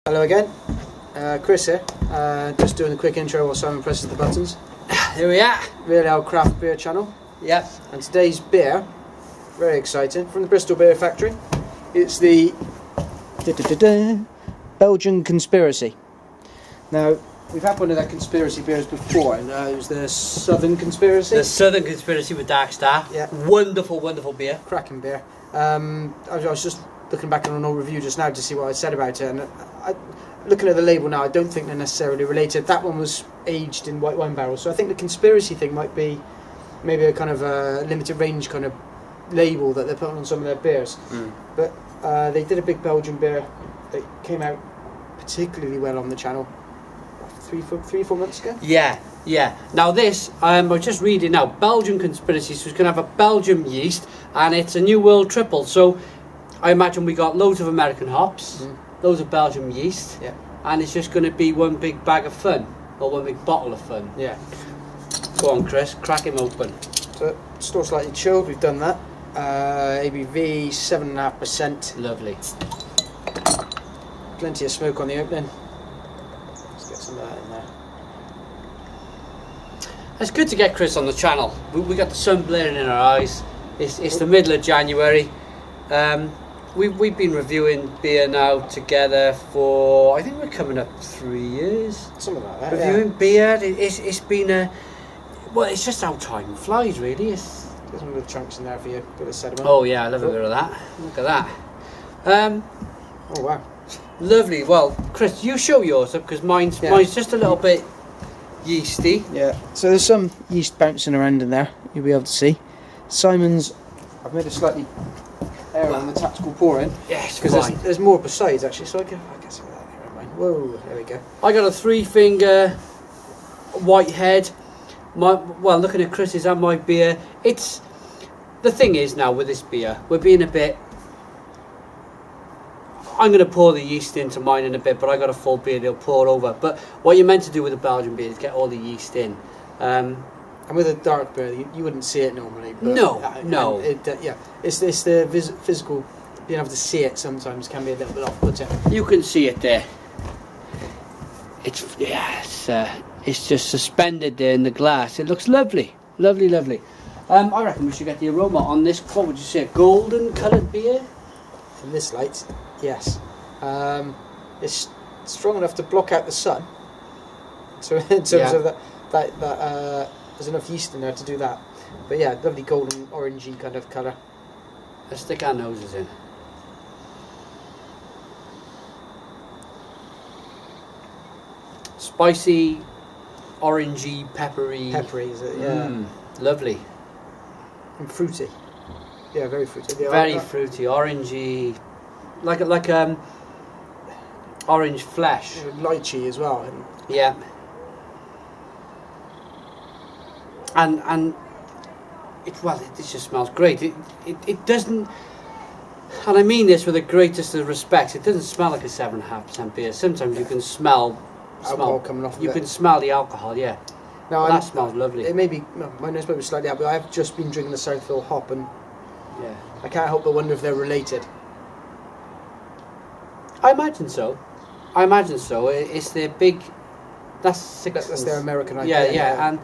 Hello again, Chris here, just doing a quick intro while Simon presses the buttons. Here we are. Real Ale Craft Beer channel. Yep. And today's beer, very exciting, from the Bristol Beer Factory. It's the Belgian Conspiracy. Now, we've had one of their conspiracy beers before, and it was the Southern Conspiracy. The Southern Conspiracy with Dark Star. Yeah. Wonderful, wonderful beer. Cracking beer. I was just looking back on an old review just now to see what I said about it, and looking at the label now, I don't think they're necessarily related. That one was aged in white wine barrels, so I think the conspiracy thing might be maybe a kind of a limited range kind of label that they're putting on some of their beers. But they did a big Belgian beer that came out particularly well on the channel 3-4 months ago. Yeah. Now this, I was just reading now, Belgian Conspiracy, so it's going to have a Belgian yeast, and it's a New World triple, so I imagine we got loads of American hops, loads of Belgian yeast, and it's just going to be one big bag of fun, or one big bottle of fun. Yeah. Go on, Chris, crack him open. So, still slightly chilled, we've done that. ABV 7.5%. Lovely. Plenty of smoke on the opening. Let's get some of that in there. It's good to get Chris on the channel. We got the sun blaring in our eyes. It's the middle of January. We've been reviewing beer now together for, I think we're coming up 3 years. Something like that. Reviewing beer. It's been a, well, it's just how time flies, really. Get some little chunks in there for you. Bit of sediment. Oh yeah, I love a bit of that. Look at that. Oh wow. Lovely. Well, Chris, you show yours up because mine's just a little bit yeasty. Yeah. So there's some yeast bouncing around in there. You'll be able to see. Simon's, I've made a slightly error on the tactical pouring. Yes, because there's more besides actually. So I guess that never mind. Whoa, there we go. I got a 3-finger white head. Well, looking at Chris's and my beer, it's the thing is now with this beer, we're being a bit. I'm going to pour the yeast into mine in a bit, but I got a full beer, they'll pour over. But what you're meant to do with a Belgian beer is get all the yeast in. And with a dark beer, you wouldn't see it normally. But no. It's the physical, being able to see it sometimes can be a little bit off-putting. You can see it there. It's just suspended there in the glass. It looks lovely, lovely. I reckon we should get the aroma on this. What would you say? Golden coloured beer? In this light, yes. It's strong enough to block out the sun. So in terms of that, there's enough yeast in there to do that. But yeah, lovely golden orangey kind of colour. Let's stick our noses in. Spicy, orangey, peppery. Peppery, is it? Yeah. Lovely. And fruity. Yeah, very fruity. Very fruity, orangey, like orange flesh. Lychee as well. Yeah. And it just smells great. It doesn't, and I mean this with the greatest of respect, it doesn't smell like a 7.5% beer. Sometimes you can smell alcohol coming off. You can smell the alcohol, yeah. No, that smells lovely. It may be, my nose might be slightly out, but I've just been drinking the Southfield hop, and I can't help but wonder if they're related. I imagine so. It's their big. That's their American idea. Yeah.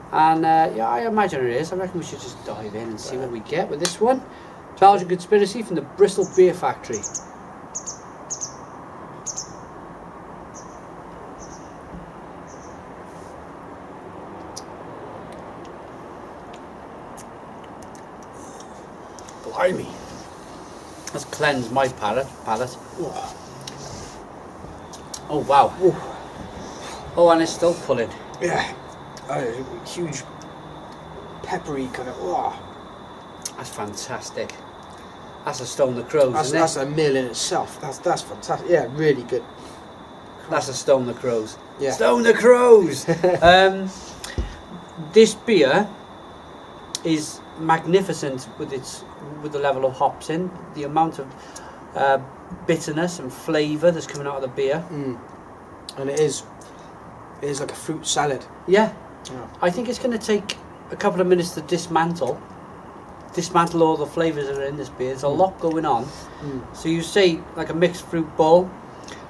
And I imagine it is. I reckon we should just dive in and see what we get with this one. Belgian Conspiracy from the Bristol Beer Factory. Blimey. That's cleansed my palate. Oh wow. Ooh. Oh, and it's still pulling. Yeah. Huge peppery kind of. That's fantastic. That's a Stone the Crows, isn't it? That's a meal in itself. That's fantastic. Yeah, really good. That's a Stone the Crows. Yeah. Stone the Crows. This beer is magnificent with the level of hops in, the amount of bitterness and flavour that's coming out of the beer. And it is like a fruit salad. Yeah. I think it's going to take a couple of minutes to dismantle all the flavours that are in this beer. There's a lot going on. So you say like a mixed fruit bowl,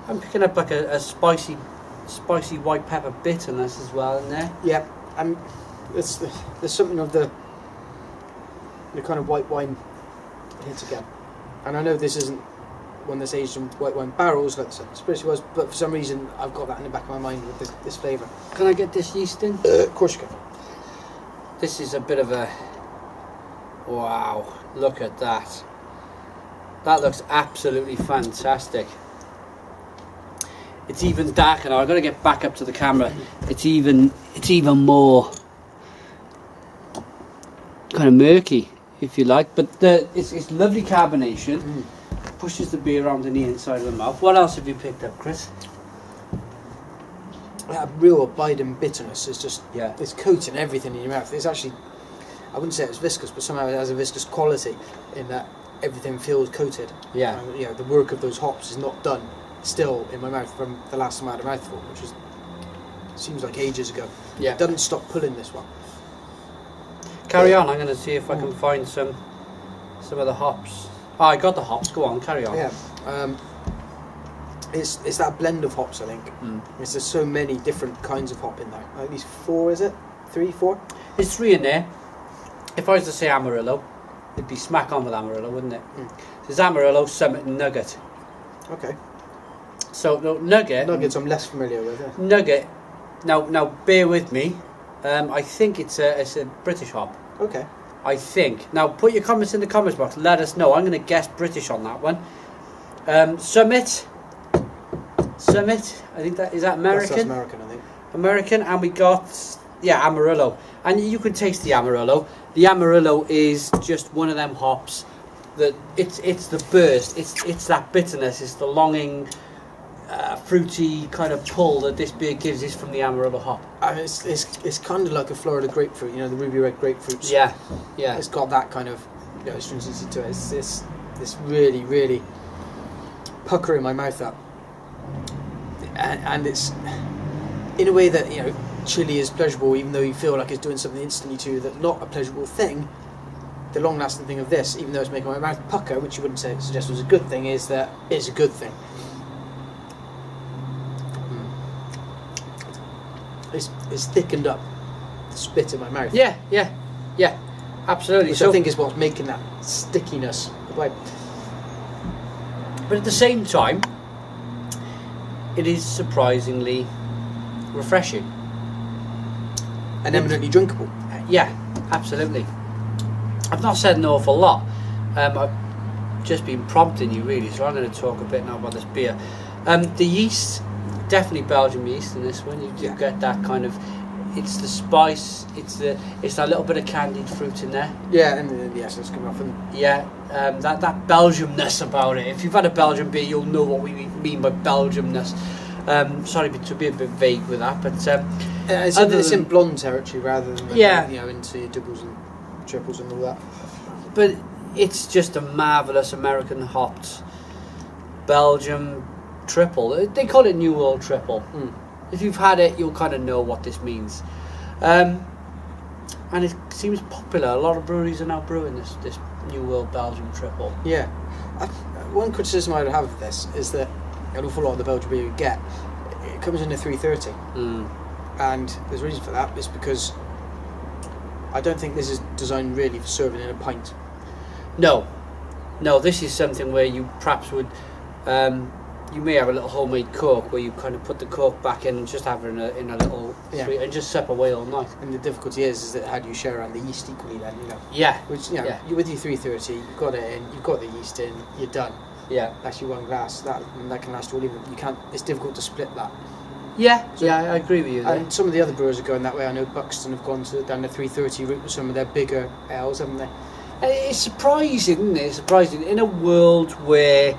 I'm picking up like a spicy white pepper bitterness as well in there. Yeah, and there's something of the kind of white wine hit again. And I know this isn't one that's aged in white wine barrels like Spirity was, but for some reason I've got that in the back of my mind with this flavour. Can I get this yeast in? Of course you can. This is a bit of a... Wow, look at that. That looks absolutely fantastic. It's even darker now. I've got to get back up to the camera. It's even more kind of murky, if you like. But it's lovely carbonation. Pushes the beer around in the inside of the mouth. What else have you picked up, Chris? That real abiding bitterness is just, Yeah. it's coating everything in your mouth. It's actually, I wouldn't say it's viscous, but somehow it has a viscous quality in that everything feels coated. Yeah. You know, the work of those hops is not done still in my mouth from the last time I had a mouthful, which seems like ages ago. Yeah. It doesn't stop pulling this one. Carry on. I'm going to see if I can find some of the hops. Oh, I got the hops. Go on, carry on. Yeah. It's that blend of hops, I think. There's so many different kinds of hop in there. At least 4, is it? 3, 4? There's 3 in there. If I was to say Amarillo, it'd be smack on with Amarillo, wouldn't it? There's Amarillo, Summit, and Nugget. Okay. So no, Nugget. Nuggets I'm less familiar with. Yeah. Nugget. Now bear with me. I think it's a British hop. Okay. I think. Now put your comments in the comments box. Let us know. I'm going to guess British on that one. Summit. I think that is that American. That's American, I think. American, and we got Amarillo, and you can taste the Amarillo. The Amarillo is just one of them hops that it's the burst. It's that bitterness. It's the longing, fruity kind of pull that this beer gives is from the Amarillo hop. And it's kind of like a Florida grapefruit, you know, the ruby red grapefruits. Yeah. It's got that kind of, you know, astringency to it. It's really, really puckering my mouth up. And it's in a way that, you know, chili is pleasurable, even though you feel like it's doing something instantly to you that's not a pleasurable thing. The long-lasting thing of this, even though it's making my mouth pucker, which you wouldn't suggest was a good thing, is that it's a good thing. It's thickened up the spit in my mouth. Yeah, absolutely. Which So I think is what's making that stickiness. but at the same time, it is surprisingly refreshing and eminently drinkable. Yeah, absolutely. I've not said an awful lot. I've just been prompting you really, so I'm going to talk a bit now about this beer. The yeast, definitely Belgian yeast in this one. You do get that kind of, it's the spice, it's that little bit of candied fruit in there. Yeah, and the essence coming off. And that Belgiumness about it. If you've had a Belgian beer, you'll know what we mean by Belgiumness. Sorry to be a bit vague with that, but it's in blonde territory rather than you know, into your doubles and triples and all that. But it's just a marvellous American hopped Belgium triple. They call it New World Triple. If you've had it, you'll kind of know what this means. And it seems popular. A lot of breweries are now brewing this New World Belgium Triple. Yeah. One criticism I would have of this is that an awful lot of the Belgian beer you get, it comes in a 330. And there's a reason for that. It's because I don't think this is designed really for serving in a pint. No, this is something where you perhaps would, you may have a little homemade Coke where you kind of put the Coke back in and just have it in a little sweet and just sip away all night. And the difficulty is that how do you share around the yeast equally then, you know? Yeah. Which, you know, with your 330, you've got it in, you've got the yeast in, you're done. Yeah. That's your one glass. That can last all evening. You can't. It's difficult to split that. Yeah, I agree with you there. And some of the other brewers are going that way. I know Buxton have gone down the 330 route with some of their bigger ales, haven't they? It's surprising, isn't it? It's surprising in a world where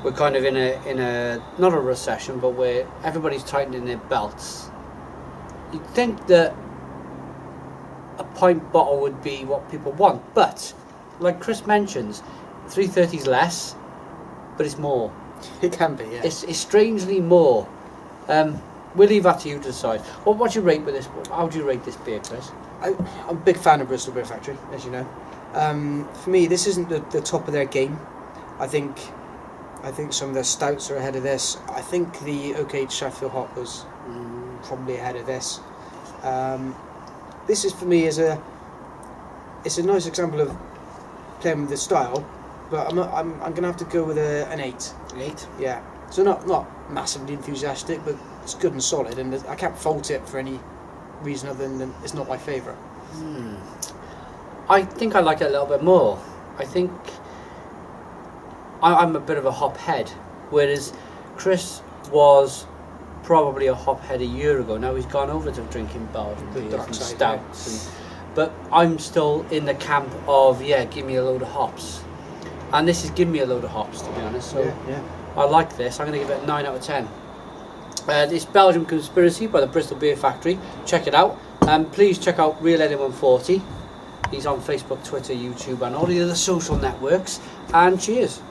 we're kind of in a not a recession, but where everybody's tightening their belts. You'd think that a pint bottle would be what people want, but like Chris mentions, 330's less, but it's more. It can be, yeah. It's strangely more. We'll leave that to you to decide. What do you rate with this? How do you rate this beer, Chris? I'm a big fan of Bristol Beer Factory, as you know. For me, this isn't the top of their game. I think I think some of the stouts are ahead of this. I think the Oak Age Sheffield hop was probably ahead of this. This is for me it's a nice example of playing with the style, but I'm going to have to go with an 8. 8. Yeah. So not massively enthusiastic, but it's good and solid, and I can't fault it for any reason other than it's not my favourite. I think I like it a little bit more. I think I'm a bit of a hop head, whereas Chris was probably a hop head a year ago. Now he's gone over to drinking Belgian beers and stouts, but I'm still in the camp of give me a load of hops, and this is giving me a load of hops, to be honest. So yeah. I like this. I'm going to give it a 9 out of 10. It's Belgian Conspiracy by the Bristol Beer Factory. Check it out. Please check out Real Eddie 140. He's on Facebook, Twitter, YouTube, and all the other social networks. And cheers.